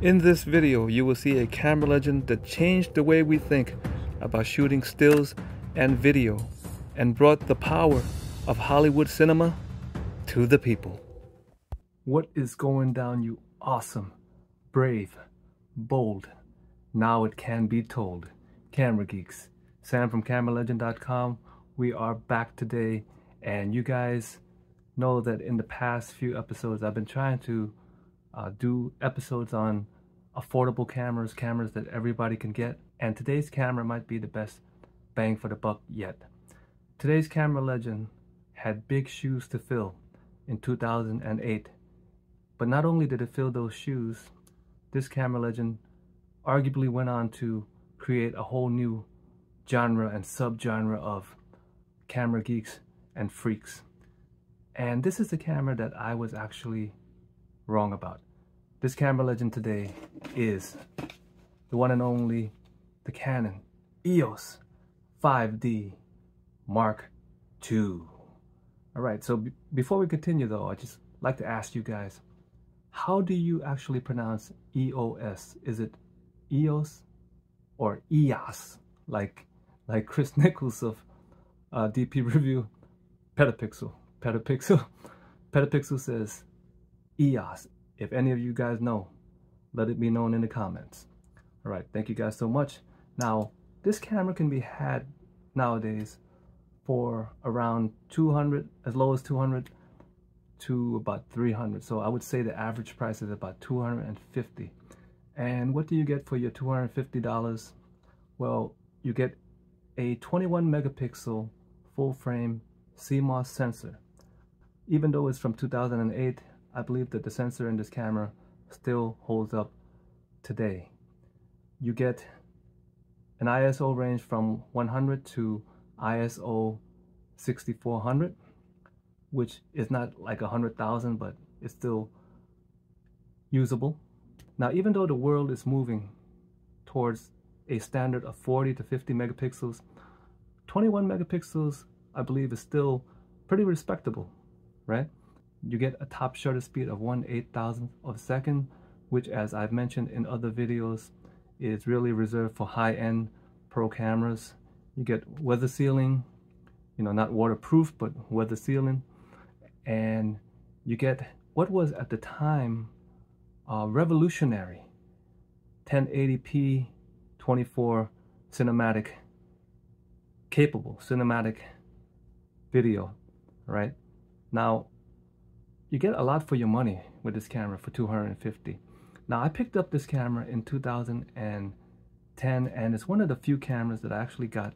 In this video, you will see a camera legend that changed the way we think about shooting stills and video and brought the power of Hollywood cinema to the people. What is going down, you awesome, brave, bold, now it can be told, camera geeks? Sam from CameraLegend.com. We are back today, and you guys know that in the past few episodes I've been trying to do episodes on affordable cameras that everybody can get, and today's camera might be the best bang for the buck yet. Today's camera legend had big shoes to fill in 2008, but not only did it fill those shoes, this camera legend arguably went on to create a whole new genre and subgenre of camera geeks and freaks. And this is the camera that I was actually wrong about. This camera legend today is the one and only, the Canon EOS 5D Mark II. Alright, so before we continue though, I'd just like to ask you guys, how do you actually pronounce EOS? Is it EOS or EOS, like Chris Nichols of DP Review? Petapixel says EOS. If any of you guys know, let it be known in the comments. All right, thank you guys so much. Now, this camera can be had nowadays for around 200, as low as 200 to about 300. So I would say the average price is about 250. And what do you get for your $250? Well, you get a 21 megapixel full frame CMOS sensor. Even though it's from 2008, I believe that the sensor in this camera still holds up today. You get an ISO range from 100 to ISO 6400, which is not like 100,000, but it's still usable. Now, even though the world is moving towards a standard of 40 to 50 megapixels, 21 megapixels, I believe, is still pretty respectable, right? You get a top shutter speed of 1/8,000th of a second, which, as I've mentioned in other videos, is really reserved for high-end pro cameras. You get weather sealing, you know, not waterproof, but weather sealing. And you get what was at the time revolutionary 1080p 24 cinematic video, right? Now, you get a lot for your money with this camera for $250. Now, I picked up this camera in 2010, and it's one of the few cameras that I actually got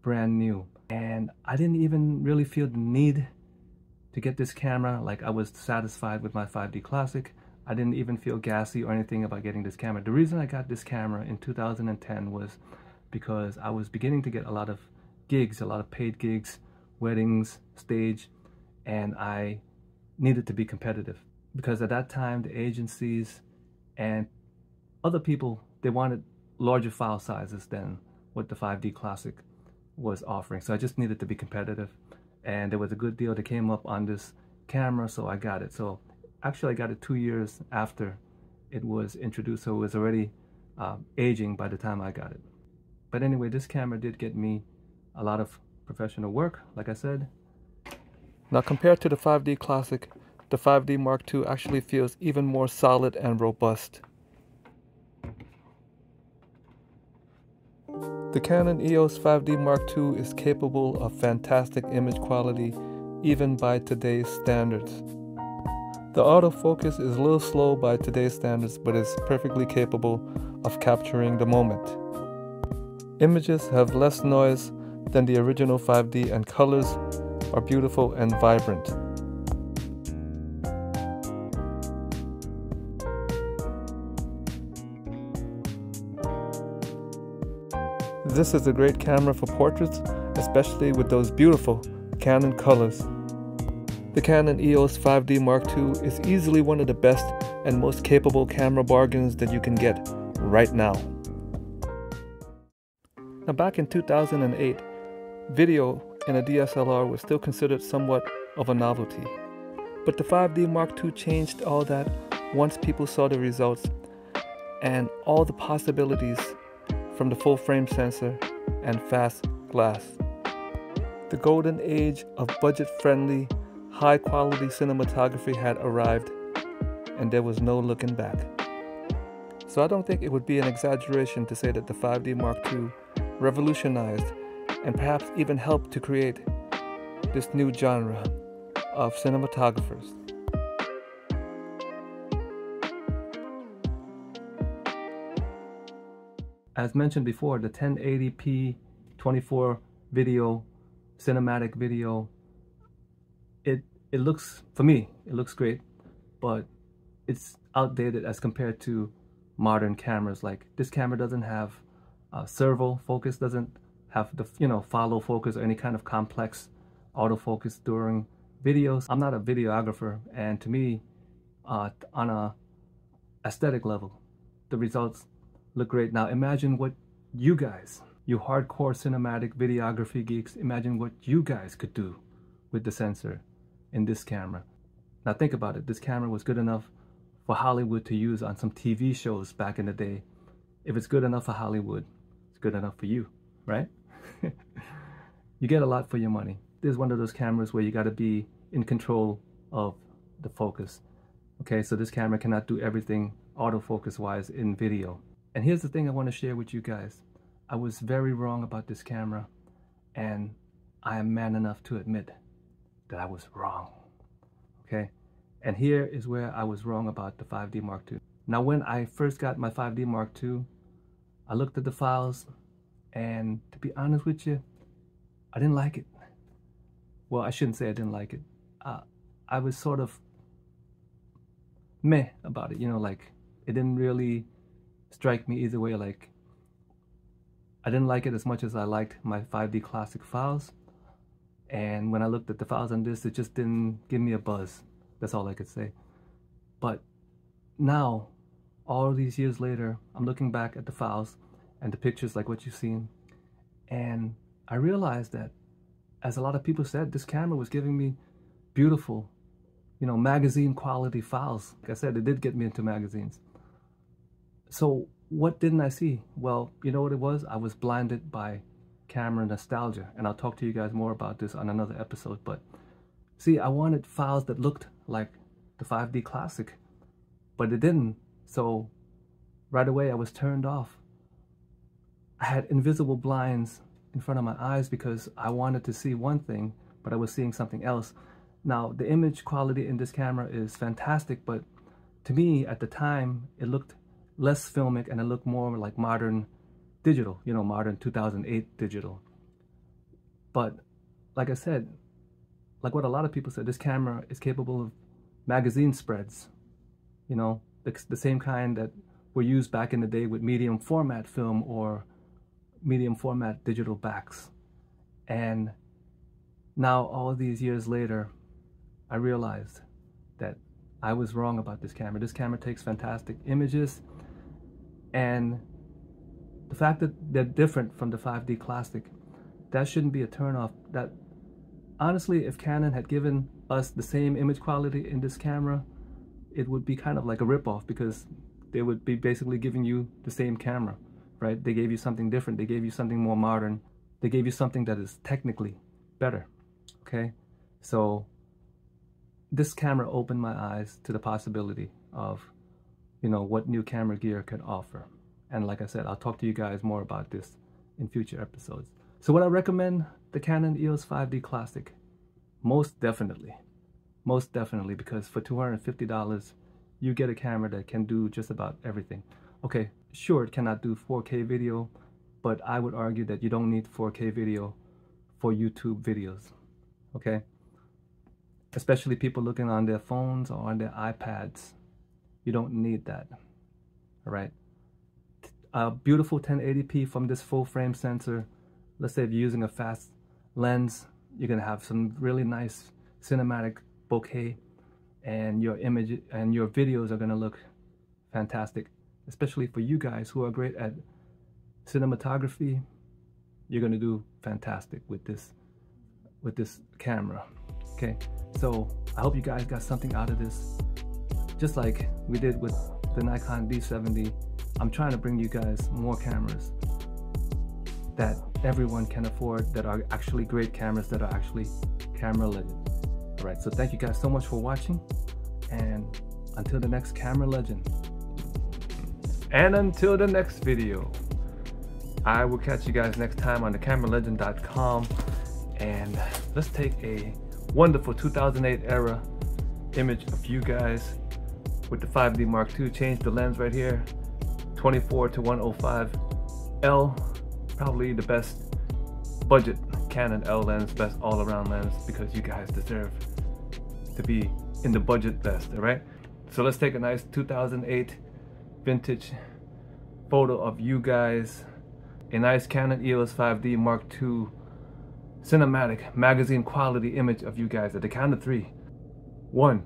brand new. And I didn't even really feel the need to get this camera. Like, I was satisfied with my 5D Classic. I didn't even feel gassy or anything about getting this camera. The reason I got this camera in 2010 was because I was beginning to get a lot of gigs, a lot of paid gigs, weddings, stage, and I needed to be competitive, because at that time the agencies and other people, they wanted larger file sizes than what the 5D Classic was offering. So I just needed to be competitive, and there was a good deal that came up on this camera, so I got it. So actually I got it 2 years after it was introduced, so it was already aging by the time I got it. But anyway, this camera did get me a lot of professional work, like I said. Now, compared to the 5D Classic, the 5D Mark II actually feels even more solid and robust. The Canon EOS 5D Mark II is capable of fantastic image quality, even by today's standards. The autofocus is a little slow by today's standards, but is perfectly capable of capturing the moment. Images have less noise than the original 5D, and colors are beautiful and vibrant. This is a great camera for portraits, especially with those beautiful Canon colors. The Canon EOS 5D Mark II is easily one of the best and most capable camera bargains that you can get right now. Now, back in 2008, video in a DSLR was still considered somewhat of a novelty. But the 5D Mark II changed all that once people saw the results and all the possibilities from the full frame sensor and fast glass. The golden age of budget-friendly, high-quality cinematography had arrived, and there was no looking back. So I don't think it would be an exaggeration to say that the 5D Mark II revolutionized and perhaps even helped to create this new genre of cinematographers. As mentioned before, the 1080p 24 video, cinematic video, it looks, for me, it looks great, but it's outdated as compared to modern cameras. Like, this camera doesn't have servo focus, doesn't have the, follow focus or any kind of complex autofocus during videos. I'm not a videographer, and to me, on a aesthetic level, the results look great. Now imagine what you guys, you hardcore cinematic videography geeks, imagine what you guys could do with the sensor in this camera. Now think about it, this camera was good enough for Hollywood to use on some TV shows back in the day. If it's good enough for Hollywood, it's good enough for you, right? You get a lot for your money. This is one of those cameras where you got to be in control of the focus. Okay, so this camera cannot do everything autofocus wise in video. And here's the thing I want to share with you guys. I was very wrong about this camera, and I am man enough to admit that I was wrong. Okay, and here is where I was wrong about the 5D Mark II. Now when I first got my 5D Mark II, I looked at the files, and to be honest with you, I didn't like it. Well, I shouldn't say I didn't like it. I was sort of meh about it, like it didn't really strike me either way. Like, I didn't like it as much as I liked my 5D Classic files, and when I looked at the files on this, it just didn't give me a buzz. That's all I could say. But now, all these years later, I'm looking back at the files and the pictures like what you've seen, and I realized that, as a lot of people said, this camera was giving me beautiful, magazine quality files. Like I said, it did get me into magazines. So what didn't I see? Well, you know what it was? I was blinded by camera nostalgia, and I'll talk to you guys more about this on another episode. But see, I wanted files that looked like the 5D Classic, but it didn't. So right away I was turned off. I had invisible blinds in front of my eyes because I wanted to see one thing, but I was seeing something else. Now, the image quality in this camera is fantastic, but to me at the time, it looked less filmic and it looked more like modern digital, modern 2008 digital. But like I said, like what a lot of people said, this camera is capable of magazine spreads, the same kind that were used back in the day with medium format film or medium format digital backs. And now, all these years later, I realized that I was wrong about this camera. This camera takes fantastic images, and the fact that they're different from the 5D Classic, that shouldn't be a turnoff. That honestly, if Canon had given us the same image quality in this camera, it would be kind of like a ripoff, because they would be basically giving you the same camera, right? They gave you something different. They gave you something more modern. They gave you something that is technically better, okay? So this camera opened my eyes to the possibility of, what new camera gear can offer. And like I said, I'll talk to you guys more about this in future episodes. So would I recommend the Canon EOS 5D Classic? Most definitely, because for $250, you get a camera that can do just about everything. Okay, sure, it cannot do 4K video, but I would argue that you don't need 4K video for YouTube videos, okay? Especially people looking on their phones or on their iPads. You don't need that, all right? A beautiful 1080p from this full frame sensor. Let's say if you're using a fast lens, you're gonna have some really nice cinematic bokeh, and your image and your videos are gonna look fantastic. Especially for you guys who are great at cinematography, you're gonna do fantastic with this camera. Okay, so I hope you guys got something out of this, just like we did with the Nikon D70, I'm trying to bring you guys more cameras that everyone can afford, that are actually great cameras, that are actually camera legends. All right, so thank you guys so much for watching, and until the next camera legend, and until the next video, I will catch you guys next time on theCameraLegend.com, and let's take a wonderful 2008 era image of you guys with the 5D Mark II. Change the lens right here, 24 to 105 L, probably the best budget Canon L lens, best all-around lens, because you guys deserve to be in the budget best. All right, so let's take a nice 2008 vintage photo of you guys, a nice Canon EOS 5D Mark II cinematic magazine quality image of you guys at the count of three. One,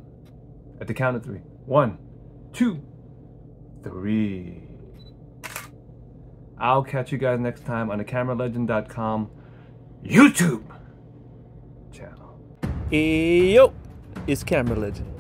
at the count of three. 1, 2, 3. I'll catch you guys next time on theCameraLegend.com YouTube channel. Yo, it's Camera Legend.